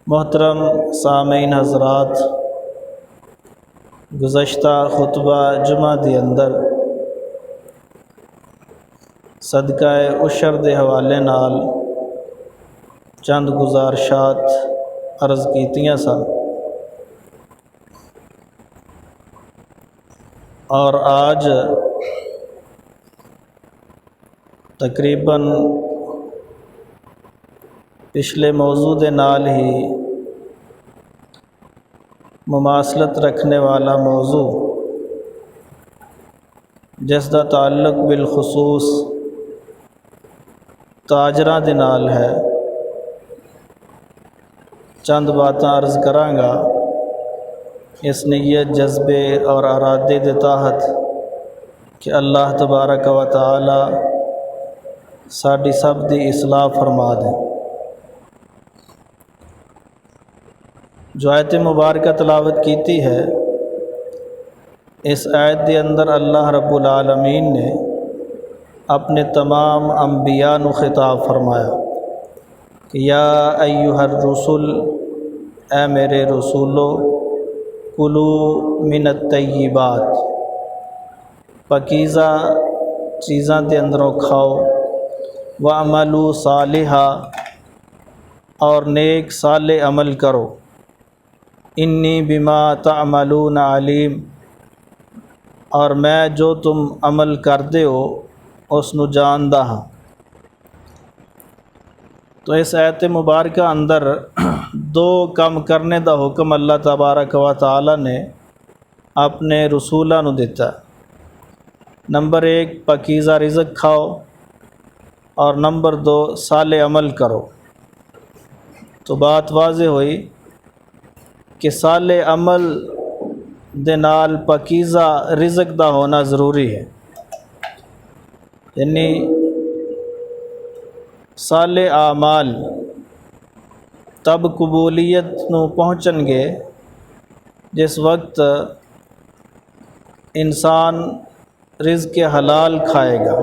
محترم سامعین حضرات، گزشتہ خطبہ جمعہ دے اندر صدقہ عشر دے حوالے نال چند گزارشات عرض کیتیاں سن، اور آج تقریباً پچھلے موضوع دے نال ہی مماثلت رکھنے والا موضوع جس دا تعلق بالخصوص تاجراں دے نال ہے، چند باتاں عرض کراں گا اس نیت، جذبے اور ارادے دے تحت کہ اللہ تبارک و تعالی ساڈی سب دی اصلاح فرما دے۔ جو آیت مبارکہ تلاوت کیتی ہے، اس آیت دے اندر اللہ رب العالمین نے اپنے تمام انبیاء نو خطاب فرمایا کہ یا ایھا الرسل، اے میرے رسولو، کلو من الطیبات، پاکیزہ چیزاں دے اندروں کھاؤ، وعملوا صالحا، اور نیک صالح عمل کرو، انی بما تعملون علیم، اور میں جو تم عمل کردے ہو اس نو جاندا ہاں۔ تو اس آیت مبارکہ اندر دو کام کرنے دا حکم اللہ تبارک و تعالی نے اپنے رسولاں نو دیتا۔ نمبر 1 پاکیزہ رزق کھاؤ، اور نمبر 2 صالح عمل کرو۔ تو بات واضح ہوئی کہ صالح عمل دے نال پاکیزہ رزق دا ہونا ضروری ہے، یعنی صالح اعمال تب قبولیت نو پہنچن گے جس وقت انسان رزق حلال کھائے گا۔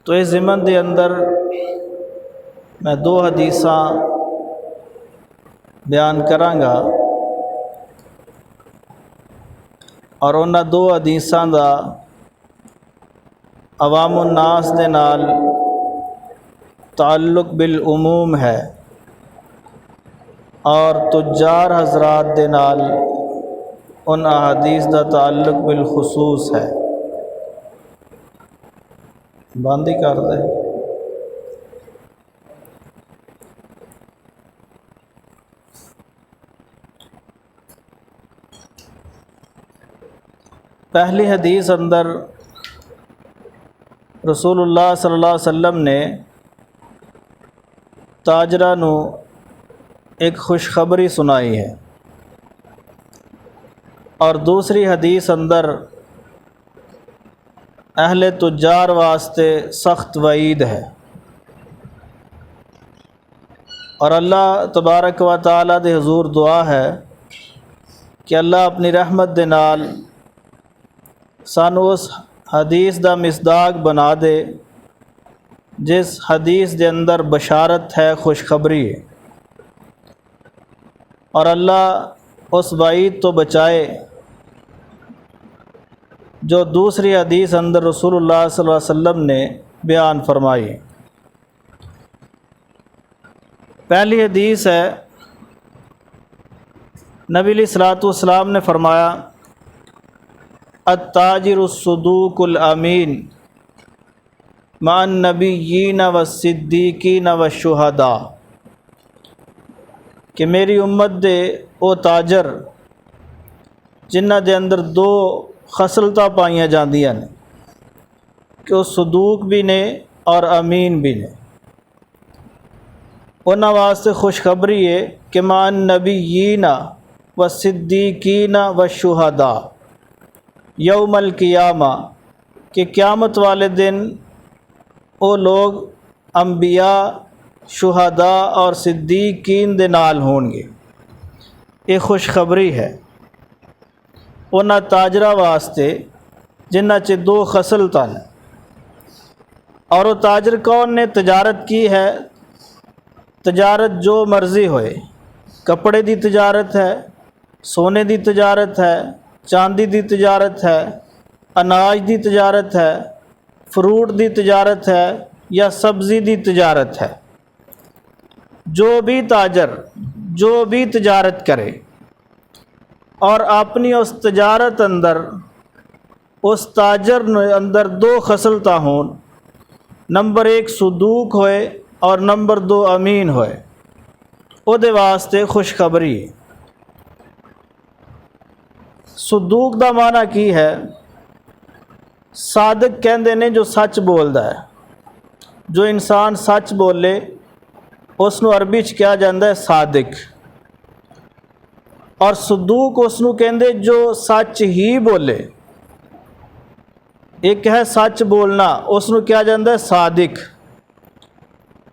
تو اس ضمن دے اندر میں 2 حدیثاں بیان کراں گا، اور انہاں 2 حدیثاں دا عوام الناس دے نال تعلق بالعموم ہے، اور تجار حضرات دے نال ان احادیث دا تعلق بالخصوص ہے۔ بند ہی کر دے۔ پہلی حدیث اندر رسول اللہ صلی اللہ علیہ وسلم نے تاجرہ نو ایک خوشخبری سنائی ہے، اور دوسری حدیث اندر اہل تجار واسطے سخت وعید ہے، اور اللہ تبارک و تعالی دے حضور دعا ہے کہ اللہ اپنی رحمت دے نال سانو اس حدیث دا مصداق بنا دے جس حدیث دے اندر بشارت ہے، خوشخبری ہے، اور اللہ اس وعید تو بچائے جو دوسری حدیث اندر رسول اللہ صلی اللہ علیہ وسلم نے بیان فرمائی۔ پہلی حدیث ہے، نبی علیہ الصلوۃ والسلام نے فرمایا التاجر الصدوق الامین مع النبیین والصدیقین والشہداء، کہ میری امت دے او تاجر جنہ دے اندر 2 خصلتاں پائیاں جاندیاں نے کہ وہ صدوق بھی نے اور امین بھی نے۔ انہاں واسطے خوشخبری ہے کہ مع النبیین والصدیقین والشہداء یوم القیامہ، کہ قیامت والے دن وہ لوگ انبیاء، شہداء اور صدیقین دے نال ہون گے۔ یہ خوشخبری ہے انہاں تاجرہ واسطے جنہ چ 2 خصلتاں، اور وہ تاجر کون نے تجارت کی ہے تجارت جو مرضی ہوئے، کپڑے دی تجارت ہے، سونے دی تجارت ہے، چاندی دی تجارت ہے، اناج دی تجارت ہے، فروٹ دی تجارت ہے یا سبزی دی تجارت ہے، جو بھی تاجر جو بھی تجارت کرے اور اپنی اس تجارت اندر اس تاجر اندر دو خصلتاں ہون، نمبر 1 صدوق ہوئے اور نمبر 2 امین ہوئے، او دے واسطے خوشخبری ہے۔ صدوق دا معنی کی ہے؟ صادق کہندے نے جو سچ بولدا ہے، جو انسان سچ بولے اس نو عربی چ کہا جاندہ ہے صادق، اور صدوق اس نو کہندے جو سچ ہی بولے۔ ایک ہے سچ بولنا، اس نو کہا جاندہ ہے صادق،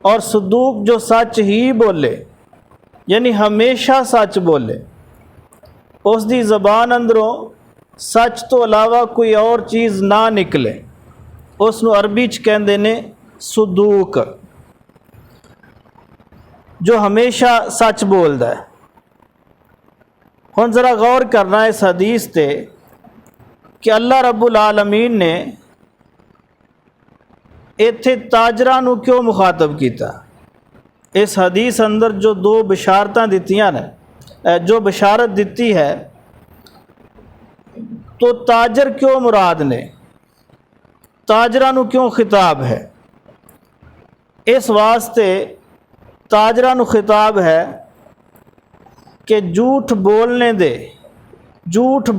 اور صدوق جو سچ ہی بولے یعنی ہمیشہ سچ بولے، اس دی زبان اندروں سچ تو علاوہ کوئی اور چیز نہ نکلے، اس نو عربی چ کہندے نے صدوق، جو ہمیشہ سچ بولدا ہے۔ ہن ذرا غور کرنا اس حدیث تے کہ اللہ رب العالمین نے ایتھے تاجراں نو کیوں مخاطب کیتا؟ اس حدیث اندر جو 2 بشارتاں دتیاں نے، جو بشارت دتی ہے، تو تاجر کیوں مراد نے؟ تاجراں نو کیوں خطاب ہے؟ اس واسطے تاجراں نو خطاب ہے کہ جھوٹ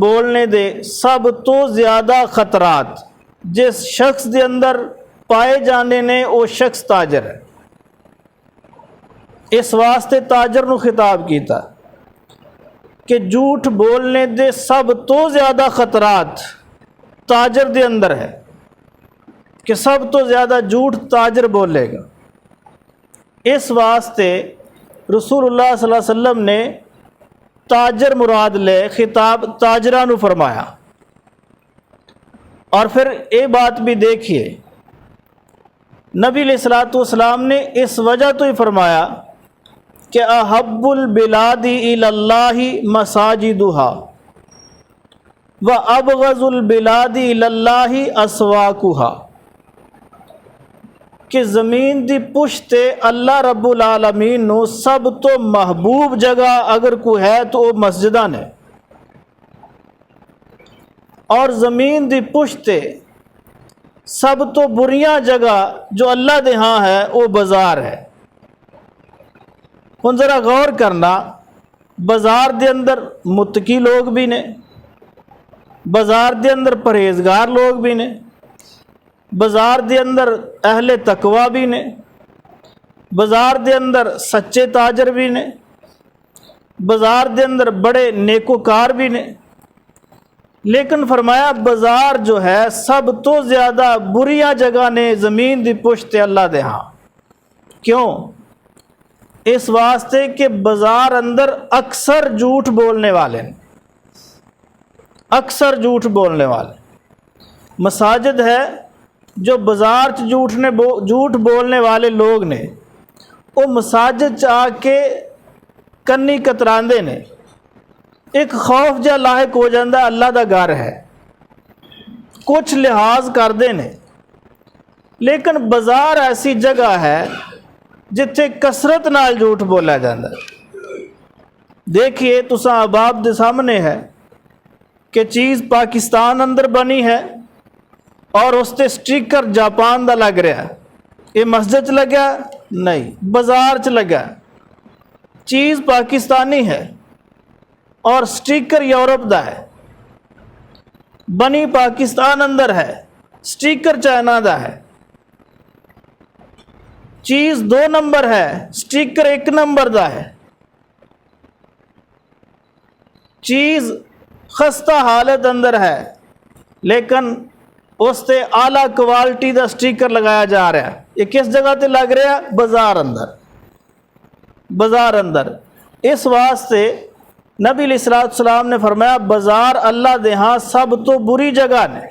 بولنے دے سب تو زیادہ خطرات جس شخص دے اندر پائے جانے نے وہ شخص تاجر ہے۔ اس واسطے تاجر نو خطاب کیتا کہ جھوٹ بولنے دے سب تو زیادہ خطرات تاجر دے اندر ہے، کہ سب تو زیادہ جھوٹ تاجر بولے گا۔ اس واسطے رسول اللہ صلی اللہ علیہ وسلم نے تاجر مراد لے خطاب تاجراں نو فرمایا۔ اور پھر یہ بات بھی دیکھیے، نبی علیہ الصلوۃ والسلام نے اس وجہ تو ہی فرمایا کہ احب البلاد الی اللہ مساجدہا وابغض البلاد الی اللہ اسواقہا، کہ زمین دی پشت اللہ رب العالمین نو سب تو محبوب جگہ اگر کوئی ہے تو وہ مسجداں نے، اور زمین دی پشت سب تو بریاں جگہ جو اللہ دے ہاں ہے وہ بازار ہے۔ ہن ذرا غور کرنا، بازار دے اندر متقی لوگ بھی نے، بازار دے اندر پرہیزگار لوگ بھی نے، بازار دے اندر اہل تقوی بھی نے، بازار دے اندر سچے تاجر بھی نے، بازار دے اندر بڑے نیکوکار بھی نے، لیکن فرمایا بازار جو ہے سب تو زیادہ بریاں جگہ نے زمین دی پشت اللہ دے ہاں۔ کیوں؟ اس واسطے کہ بازار اندر اکثر جھوٹ بولنے والے ہیں، اکثر جھوٹ بولنے والے۔ مساجد ہے جو بازار چ جھوٹ بولنے والے لوگ نے، وہ مساجد چ آ کے کنی کتراندے نے، ایک خوف جا لاحق ہو جاندہ اللہ دا گھر ہے، کچھ لحاظ کردے نے۔ لیکن بازار ایسی جگہ ہے جتھے کثرت نال جھوٹ بولا جاندہ ہے۔ دیکھیے تساں احباب دے سامنے ہے کہ چیز پاکستان اندر بنی ہے اور اس تے سٹیکر جاپان دا لگ رہا ہے، یہ مسجد چ لگا نہیں، بازار چ لگا، چیز پاکستانی ہے اور سٹیکر یورپ دا ہے، بنی پاکستان اندر ہے، سٹیکر چائنا دا ہے، چیز 2 نمبر ہے، سٹیکر 1 نمبر دا ہے، چیز خستہ حالت اندر ہے لیکن اس تے اعلیٰ کوالٹی دا سٹیکر لگایا جا رہا ہے۔ یہ کس جگہ تے لگ رہا ہے؟ بازار اندر، بازار اندر۔ اس واسطے نبی علیہ الصلوۃ والسلام نے فرمایا بازار اللہ دے ہاں سب تو بری جگہ نے،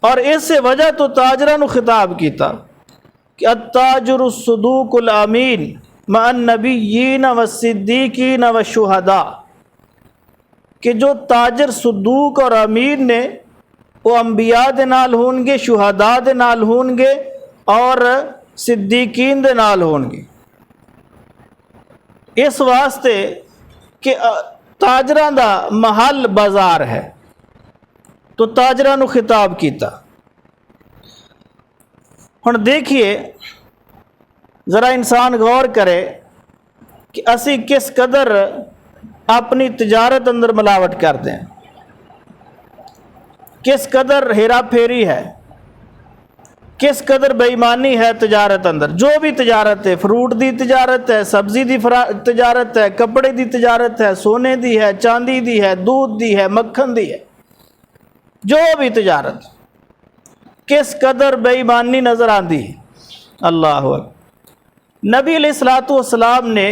اور اس سے وجہ تو تاجراں نو خطاب کیتا کہ التاجر الصدوق الامین مع النبیین والصدیقین والشہداء، کہ جو تاجر صدوق اور امین نے وہ انبیاء دے نال ہون گے، شہداء دے نال ہون گے اور صدیقین دے نال ہون گے۔ اس واسطے کہ تاجراں دا محل بازار ہے تو تاجراں نو خطاب کیتا۔ ہن دیکھیے ذرا انسان غور کرے کہ اسی کس قدر اپنی تجارت اندر ملاوٹ کرتے ہیں، کس قدر ہیرا پھیری ہے، کس قدر بے ایمانی ہے تجارت اندر۔ جو بھی تجارت ہے، فروٹ دی تجارت ہے، سبزی دی تجارت ہے، کپڑے دی تجارت ہے، سونے دی ہے، چاندی دی ہے، دودھ دی ہے، مکھن دی ہے، جو بھی تجارت کس قدر بے ایمانی نظر آندی ہے۔ اللہ اکبر۔ نبی علیہ الصلوۃ والسلام نے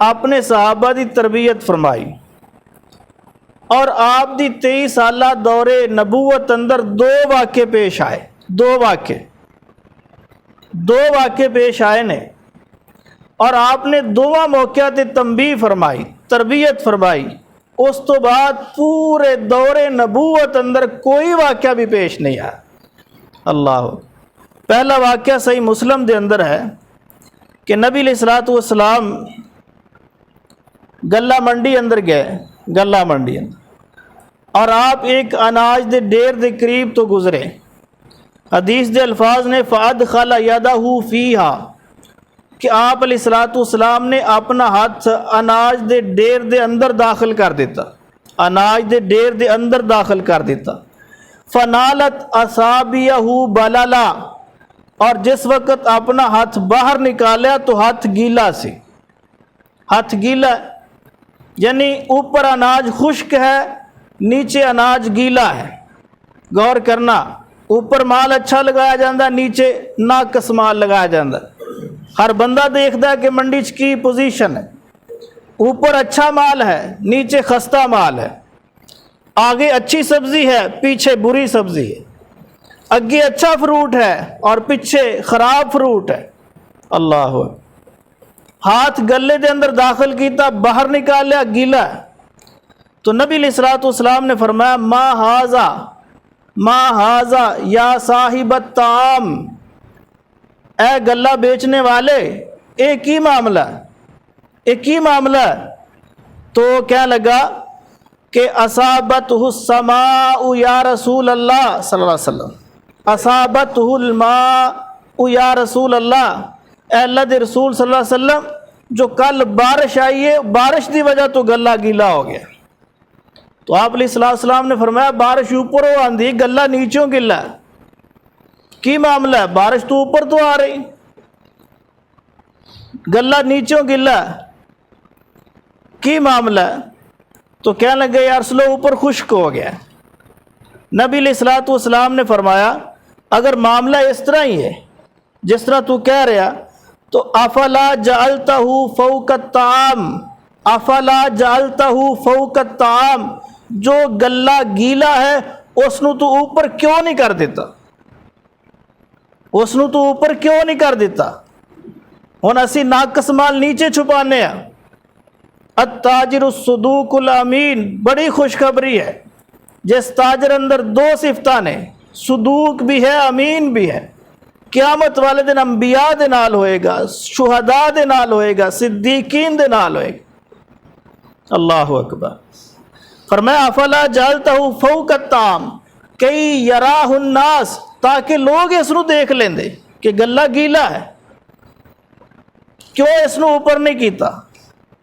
اپنے صحابہ دی تربیت فرمائی اور آپ دی 23 سالہ دور نبوت اندر دو واقعے پیش آئے، دو واقعے پیش آئے نے، اور آپ نے دونوں موقعہ تے تنبیہ فرمائی، تربیت فرمائی۔ اس تو بعد پورے دور نبوت اندر کوئی واقعہ بھی پیش نہیں آیا۔ اللہ، پہلا واقعہ صحیح مسلم دے اندر ہے کہ نبی علیہ الصلوۃ والسلام گلہ منڈی اندر گئے، گلہ منڈی اندر، اور آپ ایک اناج دے ڈیر دے قریب تو گزرے۔ حدیث دے الفاظ نے فَأَدْخَلَ يَدَهُ فِيهَا، کہ آپ علیہ الصلوۃ والسلام نے اپنا ہاتھ اناج دے ڈیر دے اندر داخل کر دیتا، اناج دے ڈیر دے اندر داخل کر دیتا۔ فَنَالَتْ أَصَابِعَهُ بَلَلًا، اور جس وقت اپنا ہاتھ باہر نکالیا تو ہاتھ گیلا سے، ہاتھ گیلا یعنی اوپر اناج خشک ہے، نیچے اناج گیلا ہے۔ غور کرنا، اوپر مال اچھا لگایا جاندہ، نیچے ناقص مال لگایا جاندہ۔ ہر بندہ دیکھتا ہے کہ منڈی چ کی پوزیشن ہے، اوپر اچھا مال ہے، نیچے خستہ مال ہے، آگے اچھی سبزی ہے، پیچھے بری سبزی ہے، اگے اچھا فروٹ ہے اور پیچھے خراب فروٹ ہے۔ اللہ، ہاتھ گلے دے اندر داخل کیتا، باہر نکالیا، گیلا ہے۔ تو نبی علیہ الصلوۃ والسلام نے فرمایا ما ہاذا یا صاحب الطعام، اے گلہ بیچنے والے، ایک ہی معاملہ ہے، ایک ہی معاملہ ہے۔ تو کہنے لگا کہ اصابتہ السماء یا رسول اللہ صلی اللہ علیہ وسلم، اصابتہ الماء یا رسول اللہ، اے اللہ دے رسول صلی اللہ علیہ وسلم، جو کل بارش آئی ہے، بارش دی وجہ تو گلہ گیلا ہو گیا۔ تو آپ علیہ السلام نے فرمایا بارش اوپر ہو آندھی، گلہ نیچوں گلا ہے، کی معاملہ ہے؟ بارش تو اوپر تو آ رہی، گلہ نیچوں گلا ہے، کی معاملہ ہے؟ تو کہنے لگے یا رسول اللہ اوپر خشک ہو گیا۔ نبی علیہ الصلوۃ والسلام نے فرمایا اگر معاملہ اس طرح ہی ہے جس طرح تو کہہ رہا تو افلا جعلتہ فوق الطعام، افلا جعلتہ فوق الطعام، جو گلہ گیلا ہے اس نو تو اوپر کیوں نہیں کر دیتا، اس نو تو اوپر کیوں نہیں کر دیتا؟ ہن اسی ناقص مال نیچے چھپانے ہیں۔ التاجر الصدوق الامین، بڑی خوشخبری ہے، جس تاجر اندر دو صفتاں نے، صدوق بھی ہے، امین بھی ہے، قیامت والے دن انبیاء دے نال ہوئے گا، شہداء دے نال ہوئے گا، صدیقین دے نال ہوئے گا۔ اللہ اکبر۔ فرمایا افلا جعلتہ فوق الطعام کئی یراہ الناس، تاکہ لوگ اس نو دیکھ لیں دے کہ گلہ گیلا ہے، کیوں اس نو اوپر نہیں کیتا،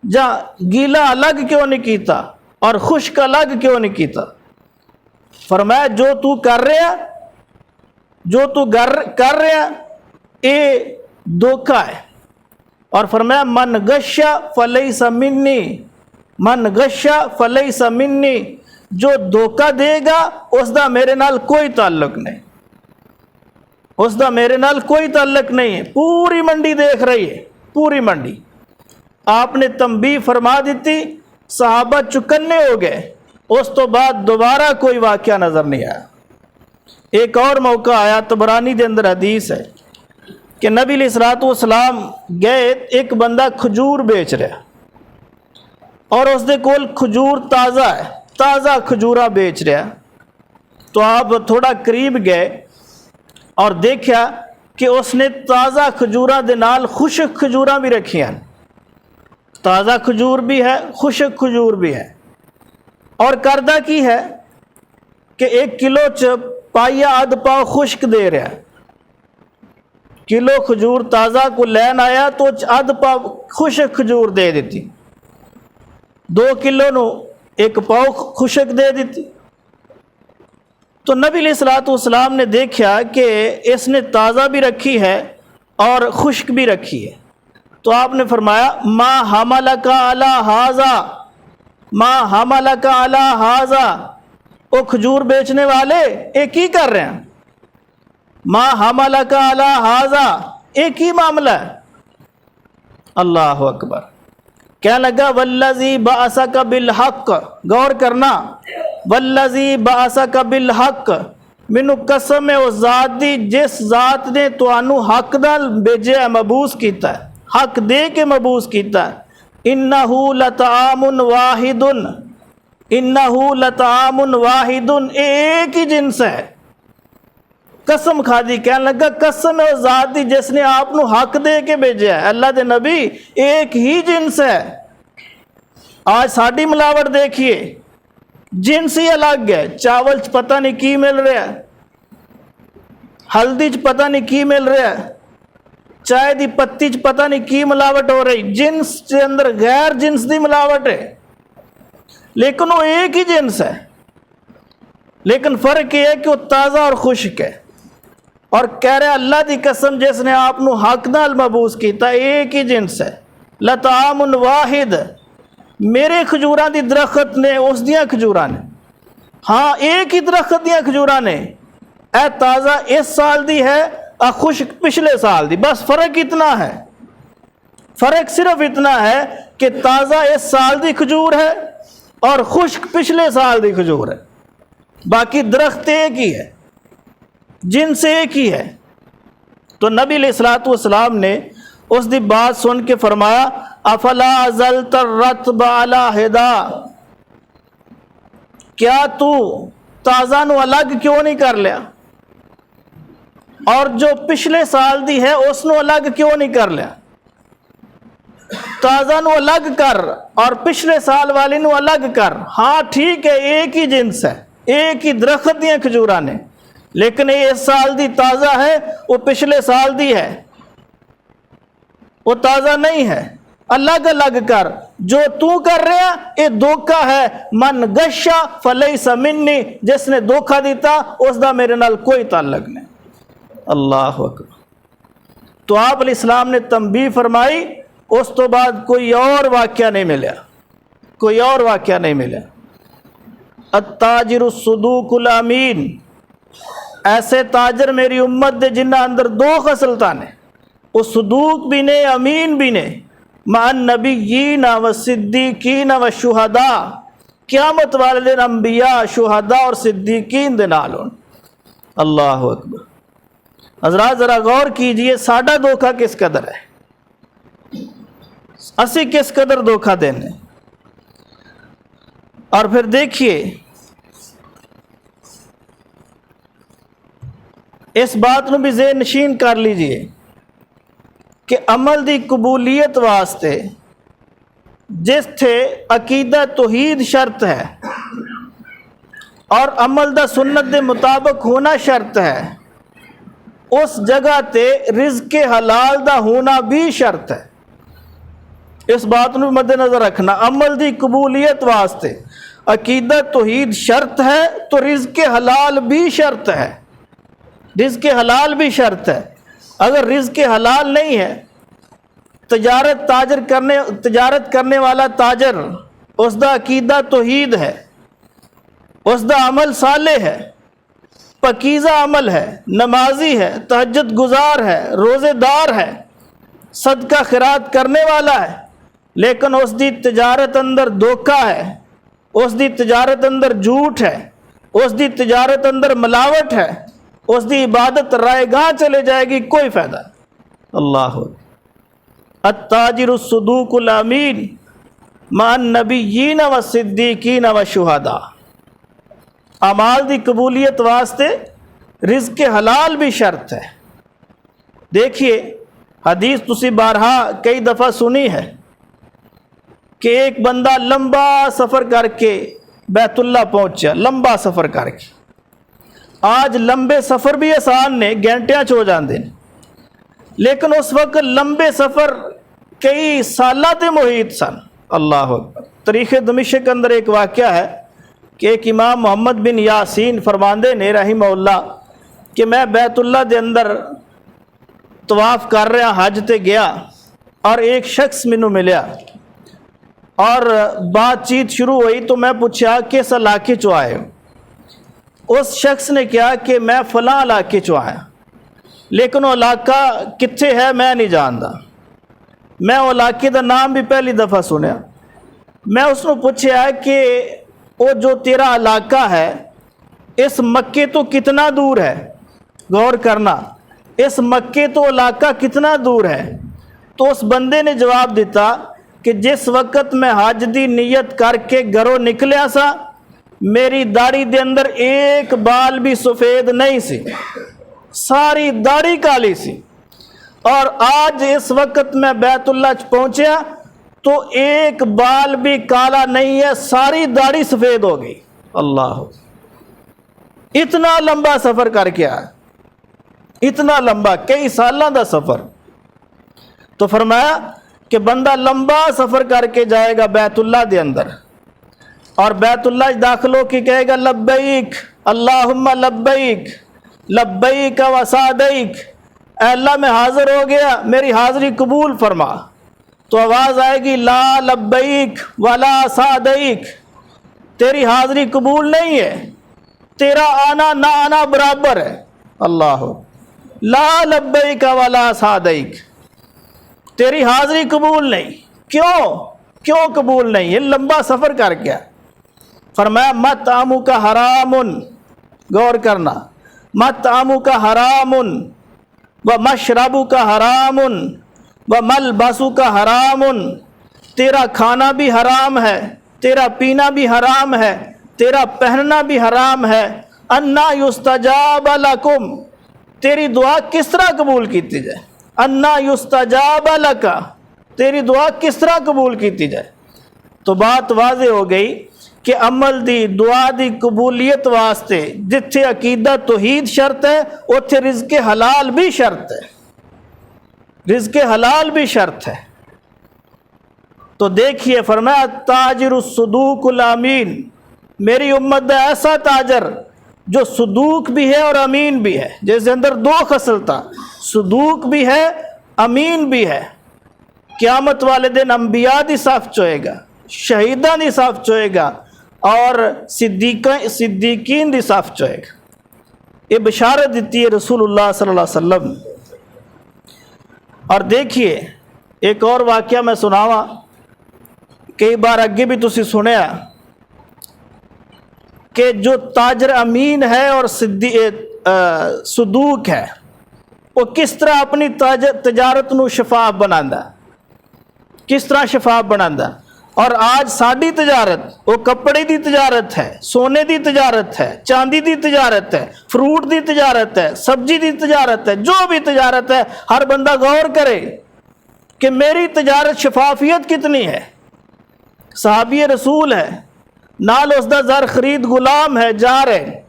جا گیلا الگ کیوں نہیں کیتا اور خشک الگ کیوں نہیں کیتا؟ فرمایا جو تو کر رہا، جو تو کر رہا یہ دھوکہ ہے، اور فرمایا من غش فلیس منی، من غش فلیس منی، جو دھوکہ دے گا اس دا میرے نال کوئی تعلق نہیں، اس دا میرے نال کوئی تعلق نہیں ہے۔ پوری منڈی دیکھ رہی ہے، پوری منڈی۔ آپ نے تنبیہ فرما دیتی، صحابہ چکنے ہو گئے، اس تو بعد دوبارہ کوئی واقعہ نظر نہیں آیا۔ ایک اور موقع آیا، طبرانی دے اندر حدیث ہے، کہ نبی علیہ الصلوۃ والسلام گئے، ایک بندہ کھجور بیچ رہا اور اس دے کول کھجور تازہ ہے، تازہ کھجورا بیچ رہا، تو آپ تھوڑا قریب گئے اور دیکھا کہ اس نے تازہ کھجورا دے نال خشک کھجورا بھی رکھی ہیں، تازہ کھجور بھی ہے، خشک کھجور بھی ہے، اور کردہ کی ہے کہ 1 کلو پائیا آدھ پاؤ خشک دے رہا ہے، کلو کھجور تازہ کو لین آیا تو آدھ پاؤ خشک کھجور دے دیتی، 2 کلو نو 1 پاؤ خشک دے دیتی۔ تو نبی علیہ الصلوۃ والسلام نے دیکھا کہ اس نے تازہ بھی رکھی ہے اور خشک بھی رکھی ہے، تو آپ نے فرمایا ما حملک علی ھذا، ما حملک علی ھذا، وہ کھجور بیچنے والے ایک ہی کر رہے ہیں، ما حملک علی ھذا، ایک ہی معاملہ ہے۔ اللہ اکبر۔ کہنے لگا والذی بعثک بالحق، غور کرنا، والذی بعثک بالحق، مینوں قسم ہے اس ذات دی جس ذات نے تانوں حق نال بھیجیا، مبعوث کیتا ہے، حق دے کے مبعوث کیتا ہے، انہ لطعام واحد، انہ لطعام واحد، ایک ہی جنس ہے۔ قسم کھا دی، کہنے لگا قسم ہے اس ذات دی جس نے آپ نو حق دے کے بھیجیا ہے، اللہ دے نبی ایک ہی جنس ہے۔ آج ساڈی ملاوٹ دیکھیے، جنس ہی الگ ہے، چاول چ پتہ نہیں کی مل رہا ہے، ہلدی چ پتہ نہیں کی مل رہا ہے، چائے دی پتی چ پتہ نہیں کی ملاوٹ ہو رہی، جنس کے اندر غیر جنس دی ملاوٹ ہے، لیکن وہ ایک ہی جنس ہے، لیکن فرق یہ ہے کہ وہ تازہ اور خشک ہے، اور کہہ رہے اللہ دی قسم جس نے آپ نو حق نال مبعوث کیتا، ایک ہی جنس ہے، لطعام واحد، میرے کھجوراں دی درخت نے اس دیاں کھجوراں نے، ہاں ایک ہی درخت دیاں کھجوراں نے، اے تازہ اس سال دی ہے، اے خشک پچھلے سال دی، بس فرق اتنا ہے، فرق صرف اتنا ہے کہ تازہ اس سال دی کھجور ہے اور خشک پچھلے سال دی کھجور ہے، باقی درخت ایک ہی ہے، جنس ایک ہی ہے۔ تو نبی علیہ الصلوۃ والسلام نے اس دی بات سن کے فرمایا افلا ازلت الرطب علی ہدا، کیا تو تازہ نو الگ کیوں نہیں کر لیا، اور جو پچھلے سال دی ہے اس نو الگ کیوں نہیں کر لیا، تازہ نو الگ کر اور پچھلے سال والی نو الگ کر، ہاں ٹھیک ہے ایک ہی جنس ہے، ایک ہی درخت دیاں کھجوراں نے، لیکن یہ اس سال دی تازہ ہے، وہ پچھلے سال دی ہے، وہ تازہ نہیں ہے، الگ الگ کر، جو تو کر رہا یہ دھوکہ ہے، من غشا فلیس منی، جس نے دھوکہ دیتا اس دا میرے نال کوئی تعلق نہیں۔ اللہ اکبر۔ تو آپ علیہ السلام نے تنبیہ فرمائی، اس تو بعد کوئی اور واقعہ نہیں ملیا، کوئی اور واقعہ نہیں ملیا۔ التاجر الصدوق الامین، ایسے تاجر میری امت دے جنہ اندر 2 خصلتاں نے، وہ صدوق بھی نے امین بھی نے، مع النبیین و صدیقین و شہداء، قیامت والے دن انبیاء شہداء اور صدیقین دے نال ہون۔ اللہ اکبر۔ حضرات ذرا غور کیجئے ساڈا دھوکہ کس قدر ہے، اسی کس قدر دھوکہ دینے، اور پھر دیکھیے اس بات نو بھی ذہن نشین کر لیجئے کہ عمل دی قبولیت واسطے جس تھے عقیدہ توحید شرط ہے اور عمل دا سنت دے مطابق ہونا شرط ہے، اس جگہ تے رزق حلال دا ہونا بھی شرط ہے۔ اس بات نو مد نظر رکھنا، عمل دی قبولیت واسطے عقیدہ توحید شرط ہے تو رزق حلال بھی شرط ہے، رزق حلال بھی شرط ہے۔ اگر رزق حلال نہیں ہے، تجارت کرنے والا تاجر، اس دا عقیدہ توحید ہے، اس دا عمل صالح ہے، پاکیزہ عمل ہے، نمازی ہے، تہجد گزار ہے، روزے دار ہے، صدقہ خیرات کرنے والا ہے، لیکن اس دی تجارت اندر دھوکہ ہے، اس دی تجارت اندر جھوٹ ہے، اس دی تجارت اندر ملاوٹ ہے، اس دی عبادت رائے گاہ چلے جائے گی، کوئی فائدہ نہیں۔ اللہ التاجر الصدوق الامین مع النبیین والصدیقین والشہداء. اعمال دی قبولیت واسطے رزق حلال بھی شرط ہے. دیکھیے حدیث تسی بارہا کئی دفعہ سنی ہے کہ ایک بندہ لمبا سفر کر کے بیت اللہ پہنچا، لمبا سفر کر کے. آج لمبے سفر بھی آسان نے، گھنٹیاں چ ہو جاندے نے، لیکن اس وقت لمبے سفر کئی سالہ تے محیط سن. اللہ اکبر. تاریخ دمشق کے اندر ایک واقعہ ہے کہ ایک امام محمد بن یاسین فرماندے نے رحمہ اللہ کہ میں بیت اللہ دے اندر طواف کر رہا حج تے گیا اور ایک شخص مینوں ملیا اور بات چیت شروع ہوئی تو میں پوچھا کس علاقے چو آئے ہو؟ اس شخص نے کہا کہ میں فلاں علاقے چو آیا، لیکن وہ علاقہ کتھے ہے میں نہیں جاندا. میں وہ علاقے دا نام بھی پہلی دفعہ سنیا. میں اس کو پوچھا کہ وہ جو تیرا علاقہ ہے اس مکے تو کتنا دور ہے؟ غور کرنا، اس مکے تو علاقہ کتنا دور ہے؟ تو اس بندے نے جواب دیتا کہ جس وقت میں حج دی نیت کر کے گھروں نکلیا سا میری داڑھی دے اندر ایک بال بھی سفید نہیں سی، ساری داڑھی کالی سی. اور آج اس وقت میں بیت اللہ پہنچیا تو ایک بال بھی کالا نہیں ہے، ساری داڑھی سفید ہو گئی. اللہ، اتنا لمبا سفر کر کے آیا، اتنا لمبا کئی سالوں دا سفر. تو فرمایا کہ بندہ لمبا سفر کر کے جائے گا بیت اللہ دے اندر اور بیت اللہ داخل ہو کے کہے گا لبیک اللہم لبیک لبیک و سعدیک، اے اللہ میں حاضر ہو گیا، میری حاضری قبول فرما. تو آواز آئے گی لا لبیک ولا سعدیک، تیری حاضری قبول نہیں ہے، تیرا آنا نہ آنا برابر ہے. اللہ، لا لبیک ولا سعدیک، تیری حاضری قبول نہیں. کیوں قبول نہیں؟ یہ لمبا سفر کر گیا. فرمایا مطعمک کا حرام، غور کرنا، مطعمک کا حرام ومشربک کا حرام وملبسک کا حرام، تیرا کھانا بھی حرام ہے، تیرا پینا بھی حرام ہے، تیرا پہننا بھی حرام ہے. انا یستجاب لکم، تیری دعا کس طرح قبول کیتی جائے؟ انا یستجاب لک، تیری دعا کس طرح قبول کیتی جائے؟ تو بات واضح ہو گئی کہ عمل دی دعا دی قبولیت واسطے جتھے عقیدہ توحید شرط ہے اتھے رزق حلال بھی شرط ہے، رزق حلال بھی شرط ہے. تو دیکھیے فرمایا تاجر الصدوق الامین، میری امت دا ایسا تاجر جو صدوق بھی ہے اور امین بھی ہے. جیسے اندر دو خصل تھا، صدوق بھی ہے امین بھی ہے. قیامت والے دن انبیاء دی صف چوئے گا، شہیدان دی صف چوئے گا اور صدیقین دی صف چوئے گا. یہ بشارت دیتی ہے رسول اللہ صلی اللہ علیہ وسلم. اور دیکھیے ایک اور واقعہ میں سناواں، کئی بار اگے بھی تسی سنیا کہ جو تاجر امین ہے اور صدوق ہے وہ کس طرح اپنی تجارت نو شفاف بناتا، کس طرح شفاف بناتا. اور آج ساری تجارت وہ کپڑے دی تجارت ہے، سونے دی تجارت ہے، چاندی دی تجارت ہے، فروٹ دی تجارت ہے، سبزی دی تجارت ہے، جو بھی تجارت ہے ہر بندہ غور کرے کہ میری تجارت شفافیت کتنی ہے. صحابی رسول ہے، نال اس دا زر خرید غلام ہے، جا رہے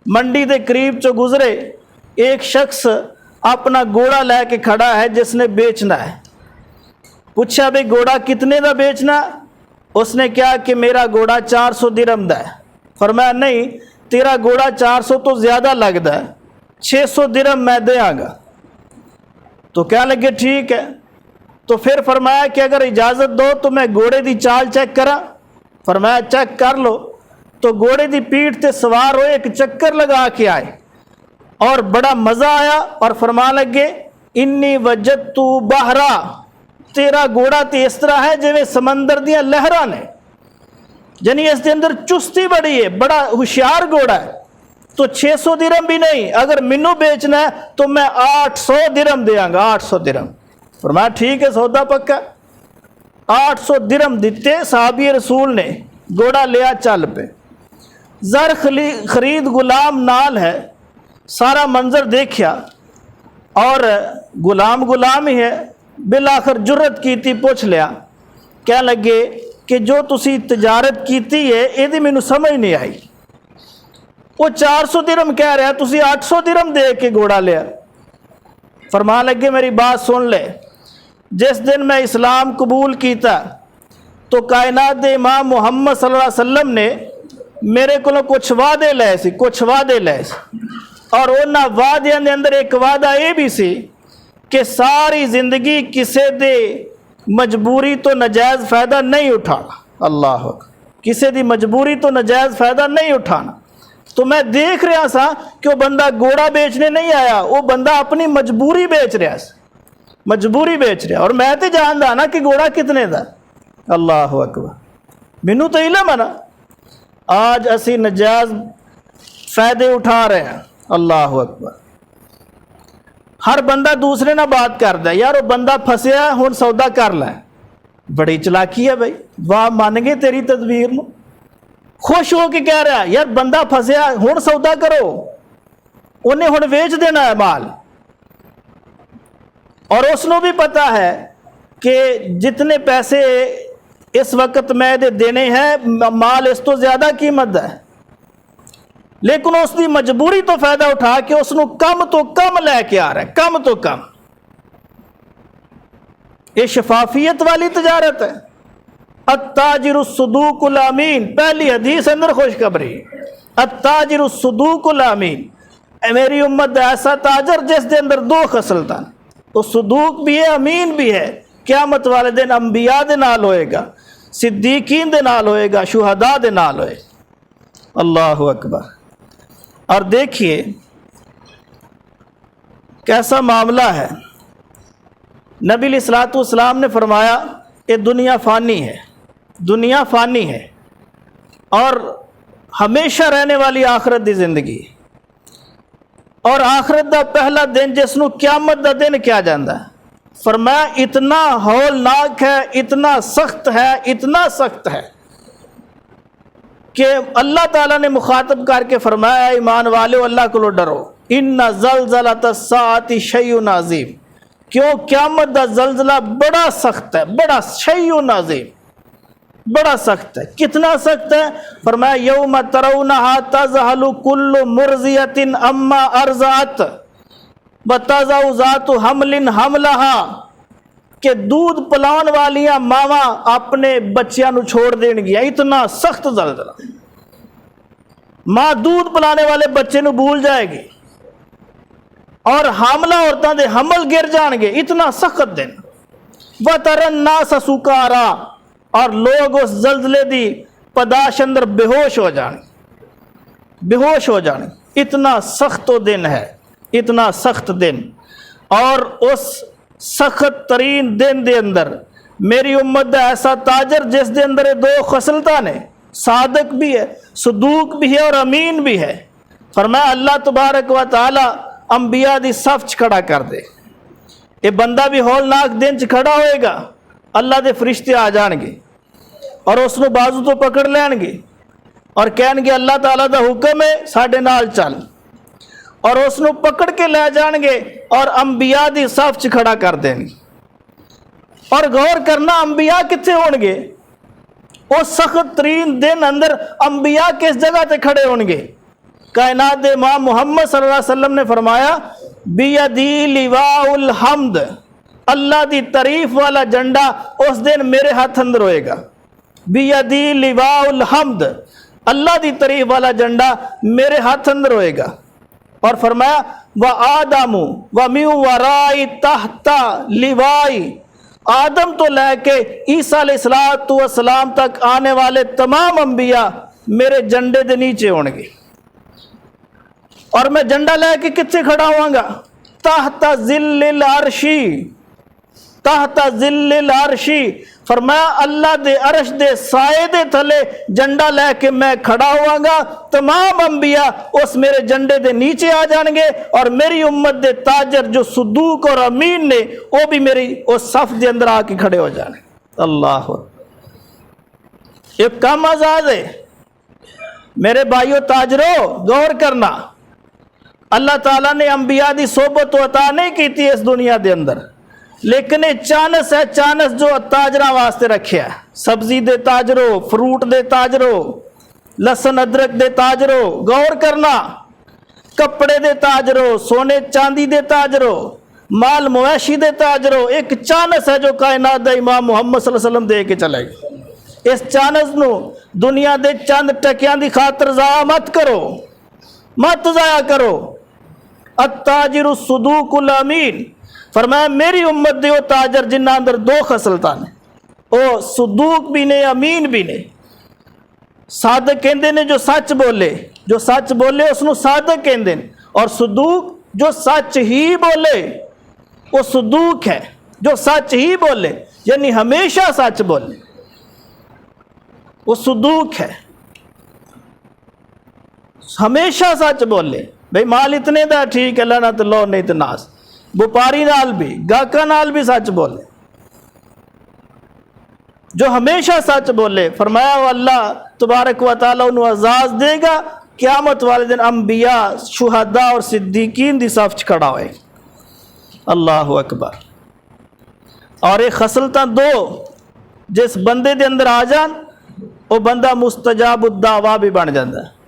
منڈی دے قریب چو گزرے، ایک شخص اپنا گھوڑا لے کے کھڑا ہے جس نے بیچنا ہے. پوچھا بھئی گھوڑا کتنے دا بیچنا؟ اس نے کہا کہ میرا گھوڑا 400 درہم دا ہے. فرمایا نہیں، تیرا گھوڑا 400 تو زیادہ لگتا ہے، 600 درہم میں دے آگا. تو کہنے لگے ٹھیک ہے. تو پھر فرمایا کہ اگر اجازت دو تو میں گھوڑے دی چال چیک کرا. فرمایا چیک کر لو. تو گھوڑے دی پیٹھ تے سوار ہوئے، ایک چکر لگا کے آئے اور بڑا مزہ آیا اور فرما لگے انی وجدت بحرا، تیرا گھوڑا تے اس طرح ہے جویں سمندر دیاں لہراں نے، یعنی اس دے اندر چستی بڑی ہے، بڑا ہوشیار گھوڑا ہے. تو 600 درہم بھی نہیں، اگر مینوں بیچنا ہے تو میں 800 درہم دیاں گا، 800 درہم۔ فرمایا ٹھیک ہے، سودا پکا۔ 800 درہم دیتے صحابی رسول نے، گھوڑا لیا چل پہ۔ زر خرید غلام نال ہے، سارا منظر دیکھیا اور غلام ہی ہے، بالآخر جرت کیتی، پوچھ لیا، کہنے لگے کہ جو تسی تجارت کیتی ہے یہ مینوں سمجھ نہیں آئی، وہ 400 درہم کہہ رہا، تسی 800 درہم دے کے گھوڑا لیا۔ فرمان لگے میری بات سن لے، جس دن میں اسلام قبول کیتا تو کائنات دے امام محمد صلی اللہ علیہ وسلم نے میرے کو کچھ وعدے لے سی، اور انہاں وعدیاں دے اندر ایک وعدہ یہ بھی سی کہ ساری زندگی کسے دے مجبوری تو نجائز فائدہ نہیں اٹھانا۔ اللہ اکبر، کسے دی مجبوری تو نجائز فائدہ نہیں اٹھانا۔ تو میں دیکھ رہا سا کہ وہ بندہ گھوڑا بیچنے نہیں آیا، وہ بندہ اپنی مجبوری بیچ رہا سا، مجبوری بیچ رہا، اور میں تو جاندا نا کہ گھوڑا کتنے دا۔ اللہ اکبر، مینوں تو علم ہے نا۔ آج اسی نجائز فائدے اٹھا رہے ہیں۔ اللہ اکبر، ہر بندہ دوسرے نہ بات کردا ہے، یار وہ بندہ پھسیا ہے ہن سودا کر لے، بڑی چلاکی ہے بھائی، واہ مان گے تیری تدبیر نو، خوش ہو کے کہہ رہا ہے یار بندہ پھسیا ہن سودا کرو، انہیں ہن ویچ دینا ہے مال، اور اس نو بھی پتا ہے کہ جتنے پیسے اس وقت میں دینے ہیں مال اس تو زیادہ قیمت ہے، لیکن اس دی مجبوری تو فائدہ اٹھا کے اس نو کم تو کم لے کے آ رہا ہے، کم تو کم۔ یہ شفافیت والی تجارت ہے۔ التاجر الصدوق الامین، پہلی حدیث اندر خوشخبری، التاجر الصدوق الامین، میری امت ایسا تاجر جس دے اندر دو خصلتاں، وہ صدوق بھی ہے امین بھی ہے، قیامت والے دن انبیاء دے نال ہوئے گا، صدیقین دے نال ہوئے گا، شہداء دے نال ہوئے گا۔ اللہ اکبر۔ اور دیکھیے کیسا معاملہ ہے، نبی علیہ الصلوۃ والسلام نے فرمایا کہ دنیا فانی ہے، دنیا فانی ہے، اور ہمیشہ رہنے والی آخرت دی زندگی، اور آخرت دا پہلا دن جس نو قیامت دا دن کیا جاندہ ہے، فرمایا اتنا ہولناک ہے، اتنا سخت ہے، اتنا سخت ہے کہ اللہ تعالیٰ نے مخاطب کر کے فرمایا ایمان والو اللہ کو ڈرو، ان زلزلۃ الساعۃ شیء عظیم، کیوں قیامت دا زلزلہ بڑا سخت ہے، بڑا شیء عظیم، بڑا سخت ہے۔ کتنا سخت ہے؟ فرمایا یوم ترونہا تذہل کل مرضیۃ اما ارضعت وتضع ذات حمل حملہا، کہ دودھ پلان والیاں ماواں اپنے بچیاں نو چھوڑ دین گیا، اتنا سخت زلزلہ، ماں دودھ پلانے والے بچے نو بھول جائے گی، اور حاملہ عورتاں دے حمل گر جان گے، اتنا سخت دن۔ وَتَرَى النَّاسَ سُكَارَىٰ، اور لوگ اس زلزلے دی پداش اندر بے ہوش ہو جانے، بے ہوش ہو جانے، اتنا سخت دن ہے، اتنا سخت دن۔ اور اس سخت ترین دن دے اندر میری امت دا ایسا تاجر جس دے اندر دو خصلتاں نے، صادق بھی ہے، صدوق بھی ہے، اور امین بھی ہے، فرمایا اللہ تبارک و تعالی انبیاء دی صف چ کھڑا کر دے، یہ بندہ بھی ہولناک دن چ کھڑا ہوئے گا، اللہ دے فرشتے آ جان گے اور اس نو بازو تو پکڑ لین گے اور کہن گے اللہ تعالیٰ دا حکم ہے ساڈے نال چل، اور اس نو پکڑ کے لے جان گے اور انبیاء دی صف چ کھڑا کر دیں گے۔ اور غور کرنا انبیاء کتنے ہون گے، اس سخت ترین دن اندر انبیاء کس جگہ تے کھڑے ہون گے؟ کائنات دے امام محمد صلی اللہ علیہ وسلم نے فرمایا بیدی لواء الحمد، اللہ دی تعریف والا جھنڈا اس دن میرے ہاتھ اندر ہوئے گا، بیدی لواء الحمد، اللہ دی تعریف والا جھنڈا میرے ہاتھ اندر ہوئے گا۔ اور فرمایا وَآدَمُ وَمِن وَرَاءِ تَحْتَ لِوَاءِ، آدم تو لے کے عیسیٰ علیہ السلام تک آنے والے تمام انبیاء میرے جھنڈے دے نیچے ہوں گے، اور میں جھنڈا لے کے کتنے کھڑا ہوں گا؟ تحت ظل العرشی، تحت ذل العرشی، فرمایا اللہ دے عرش دے سائے دے تھلے جنڈا لے کے میں کھڑا ہوا گا، تمام انبیاء اس میرے جنڈے دے نیچے آ جان گے، اور میری امت دے تاجر جو صدوق اور امین نے وہ بھی میری اس صف دے اندر آ کے کھڑے ہو جانے۔ اللہ ایک کم آزاد ہے میرے بھائیو تاجرو، غور کرنا، اللہ تعالیٰ نے انبیاء دی صحبت و عطا نہیں کی تھی اس دنیا دے اندر، لیکن یہ چانس ہے، چانس جو تاجرہ واسطے رکھے ہے، سبزی دے تاجرو، فروٹ دے تاجرو، لسن ادرک دے تاجرو، غور کرنا، کپڑے دے تاجرو، سونے چاندی دے تاجرو، مال مویشی دے تاجرو، ایک چانس ہے جو کائنات دا امام محمد صلی اللہ علیہ وسلم دے کے چلے گئے۔ اس چانس نو دنیا دے چند ٹکیاں دی خاطر ضائع مت کرو، مت ضائع کرو۔ التاجر الصدوق الامین، فرمایا میری امت دے وہ تاجر جنہ اندر دو خصلتاں نے، وہ صدوق بھی نے، امین بھی نے۔ صادق کہندے نے جو سچ بولے، جو سچ بولے اس نو صادق کہندے نے، اور صدوق جو سچ ہی بولے وہ صدوق ہے، جو سچ ہی بولے یعنی ہمیشہ سچ بولے وہ صدوق ہے، ہمیشہ سچ بولے۔ بھئی مال اتنے دا ٹھیک ہے، لانا تو لو نہیں تو ناس، وپاری نال بھی گاہکاں نال بھی سچ بولے، جو ہمیشہ سچ بولے۔ فرمایا وہ اللہ تبارک و تعالیٰ انہوں اعزاز دے گا، قیامت والے دن انبیاء، شہداء اور صدیقین دی صف چ کھڑا ہوئے۔ اللہ اکبر۔ اور ایک خصلتاں دو جس بندے دے اندر آ جان وہ بندہ مستجاب الدعویٰ بھی بن جاتا ہے۔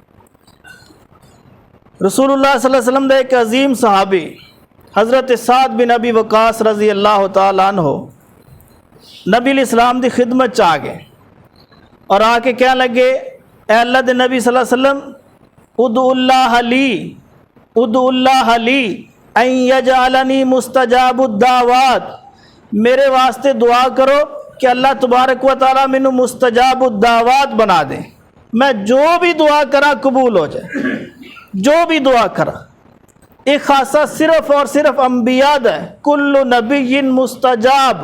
رسول اللہ صلی اللہ علیہ وسلم دے ایک عظیم صحابی حضرت سعد بن ابی وقاص رضی اللہ تعالیٰ عنہ نبی علیہ السلام دی خدمت چ آ گئے اور آ کے کہنے لگے، اے اللہ دے نبی صلی اللہ علیہ وسلم، ادعو اللہ لی ان یجعلنی مستجاب الدعوات، میرے واسطے دعا کرو کہ اللہ تبارک و تعالیٰ مینو مستجاب الدعوات بنا دے، میں جو بھی دعا کرا قبول ہو جائے، جو بھی دعا کرا۔ ایک خاصہ صرف اور صرف انبیاء دا ہے، کل نبی مستجاب،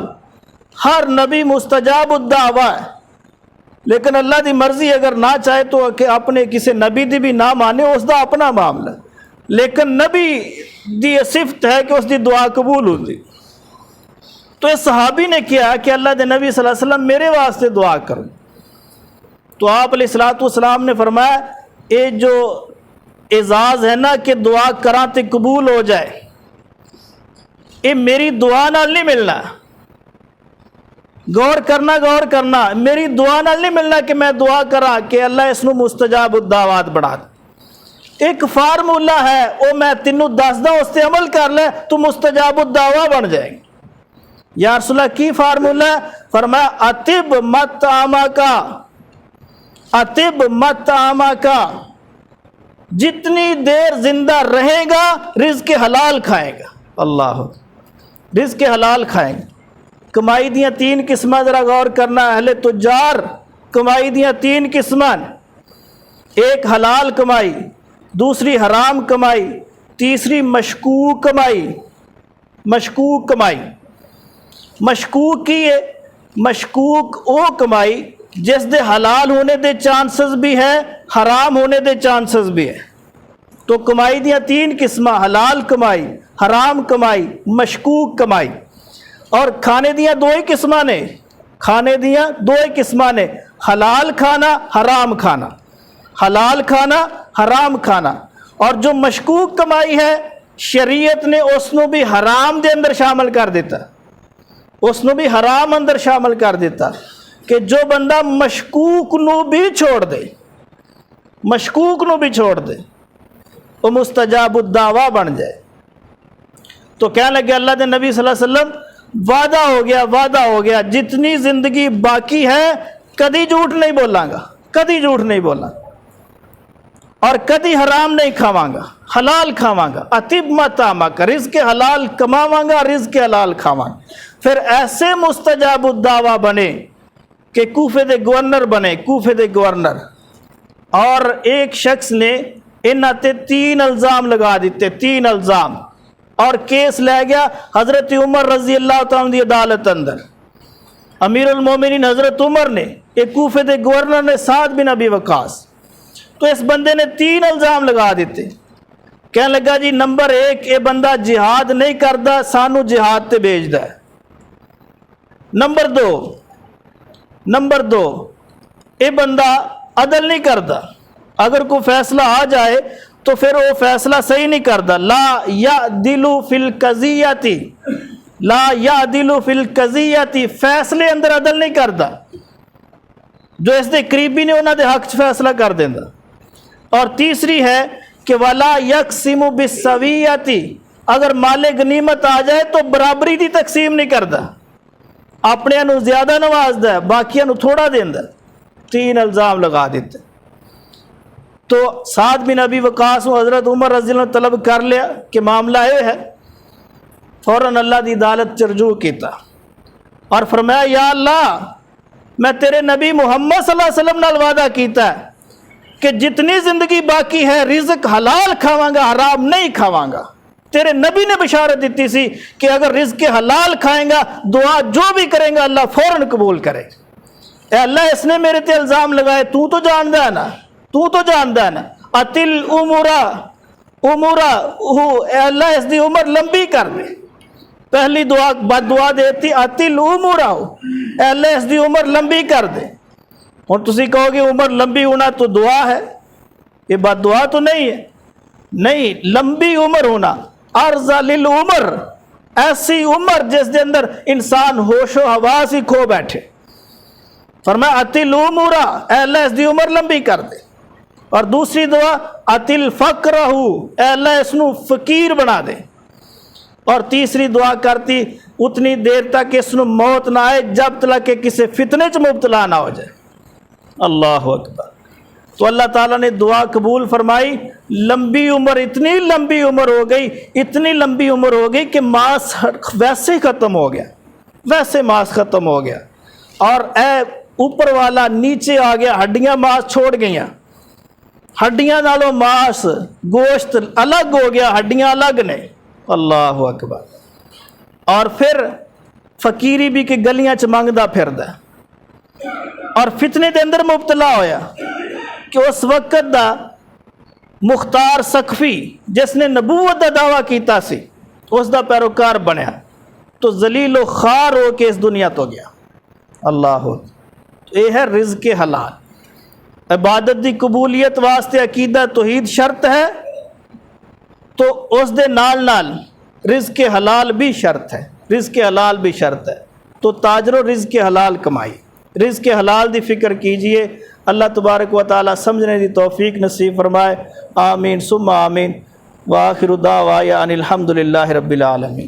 ہر نبی مستجاب الدعویٰ ہے، لیکن اللہ دی مرضی اگر نہ چاہے تو کہ اپنے کسی نبی دی بھی نہ مانے، اس دا اپنا معاملہ، لیکن نبی دی صفت ہے کہ اس دی دعا قبول ہوتی۔ تو اس صحابی نے کیا کہ اللہ دے نبی صلی اللہ علیہ وسلم میرے واسطے دعا کرو، تو آپ علیہ السلام نے فرمایا یہ جو اعزاز ہے نا کہ دعا کراں تے قبول ہو جائے، یہ میری دعا نال نہیں ملنا، غور کرنا، میری دعا نال نہیں ملنا کہ میں دعا کرا کہ اللہ اس نو مستجاب الدعوات بنا دے۔ ایک فارمولہ ہے، وہ میں تینوں دس دا اس تے عمل کر لے تو مستجاب الدعوہ بن جائے گی۔ یا رسول اللہ کی فارمولہ ہے؟ فرمایا اطب مطعمکا، اطب مطعمکا، جتنی دیر زندہ رہے گا رزق حلال کھائے گا۔ اللہ، رزق حلال کھائیں گے۔ کمائی دیاں تین قسمیں ذرا غور کرنا، اہل تجار کمائی دیاں تین قسمیں، ایک حلال کمائی، دوسری حرام کمائی، تیسری مشکوک کمائی۔ مشکوک کمائی، مشکوک کی ہے، مشکوک او کمائی جس دے حلال ہونے دے چانسز بھی ہے، حرام ہونے دے چانسز بھی ہے۔ تو کمائی دیاں تین قسمیں، حلال کمائی، حرام کمائی، مشکوک کمائی۔ اور کھانے دیاں دو ہی قسمیں نے، کھانے دیاں دو ہی قسمیں نے، حلال کھانا، حرام کھانا، حلال کھانا، حرام کھانا۔ اور جو مشکوک کمائی ہے شریعت نے اس نو بھی حرام دے اندر شامل کر دیتا، اس نو بھی حرام اندر شامل کر دیتا کہ جو بندہ مشکوک نو بھی چھوڑ دے، مشکوک نو بھی چھوڑ دے، وہ مستجاب الدعویٰ بن جائے۔ تو کہنے لگے اللہ دے نبی صلی اللہ علیہ وسلم وعدہ ہو گیا، وعدہ ہو گیا، جتنی زندگی باقی ہے کدی جھوٹ نہیں بولاں گا، کدی جھوٹ نہیں بولاں، اور کدی حرام نہیں کھاواں گا، حلال کھاواں گا۔ اطب مطعمک، رزق حلال کماواں گا، رزق حلال کھاواں گا۔ پھر ایسے مستجاب الدعویٰ بنے کہ کوفے دے گورنر بنے، کوفے دے گورنر۔ اور ایک شخص نے انہاں تے 3 الزام لگا دیتے، 3 الزام۔ اور کیس لے گیا حضرت عمر رضی اللہ تعالیٰ دی عدالت اندر. امیر المومنین حضرت عمر نے ایک کوفے دے گورنر نے سعد بن ابی وقاص, تو اس بندے نے 3 الزام لگا دیتے. کہنے لگا جی نمبر 1 یہ بندہ جہاد نہیں کردا, سانو جہاد تے بھیجدا ہے. نمبر 2 یہ بندہ عدل نہیں کردا, اگر کوئی فیصلہ آ جائے تو پھر وہ فیصلہ صحیح نہیں کردا. لا یعدل فی القضیۃ, لا یعدل فی القضیۃ, فیصلے اندر عدل نہیں کردا. جو اس دے قریبی نے انہاں دے حق چ فیصلہ کر دیندا. اور تیسری ہے کہ ولا یقسم بالسویۃ, اگر مال غنیمت آ جائے تو برابری دی تقسیم نہیں کردا, اپنے نو زیادہ نوازدا ہے باقیاں نو تھوڑا دیندا. 3 الزام لگا دیتے. تو سعد بن ابی وقاص کو حضرت عمر رضی اللہ عنہ طلب کر لیا کہ معاملہ یہ ہے. فوراً اللہ دی عدالت چ رجوع کیتا اور فرمایا یا اللہ میں تیرے نبی محمد صلی اللہ علیہ وسلم نال وعدہ کیتا ہے کہ جتنی زندگی باقی ہے رزق حلال کھاواں گا, حرام نہیں کھاواں گا. تیرے نبی نے بشارت دیتی سی کہ اگر رزق حلال کھائیں گا دعا جو بھی کریں گا اللہ فوراً قبول کرے. اے اللہ اس نے میرے تے الزام لگائے, تو جاندا ہے نا, تو جاندا ہے نا. اتل عمرہ اے اللہ اس دی عمر لمبی کر دے. پہلی دعا بد دعا دیتی اتل عمرہ, اے اللہ اس دی عمر لمبی کر دے. اور تسی کہو گے عمر لمبی ہونا تو دعا ہے, یہ بد دعا تو نہیں ہے. نہیں, لمبی عمر ہونا, ارذل العمر, ایسی عمر جس دے اندر انسان ہوش و حواس ہی کھو بیٹھے. فرمایا اتل عمرہ, اے اللہ اس دی عمر لمبی کر دے. اور دوسری دعا اتل فقرہ, اے اللہ اس نو فقیر بنا دے. اور تیسری دعا کرتی اتنی دیر تک اس نو موت نہ آئے جب تک کہ کسی فتنے چ مبتلا نہ ہو جائے. اللہ اکبر. تو اللہ تعالیٰ نے دعا قبول فرمائی. لمبی عمر, اتنی لمبی عمر ہو گئی, اتنی لمبی عمر ہو گئی کہ ماس ویسے ہی ختم ہو گیا, ویسے ماس ختم ہو گیا. اور اے اوپر والا نیچے آ گیا, ہڈیاں ماس چھوڑ گئیاں, ہڈیاں نالوں ماس گوشت الگ ہو گیا, ہڈیاں الگ نے. اللہ اکبر. اور پھر فقیری بھی کہ گلیاں چ منگدا پھردا, اور فتنے دے اندر مبتلا ہویا کہ اس وقت دا مختار سقفی جس نے نبوت دا دعویٰ کیتا سی اس دا پیروکار بنیا تو ذلیل و خوار ہو کے اس دنیا تو گیا. اللہ یہ ہے رزق حلال. عبادت دی قبولیت واسطے عقیدہ توحید شرط ہے, تو اس دے نال نال رزق حلال بھی شرط ہے, رزق حلال بھی شرط ہے. تو تاجرو رزق حلال کمائی, رزق حلال دی فکر کیجئے. اللہ تبارک و تعالی سمجھنے دی توفیق نصیب فرمائے. آمین ثم آمین. وآخر دعوانا ان الحمد للہ رب العالمین.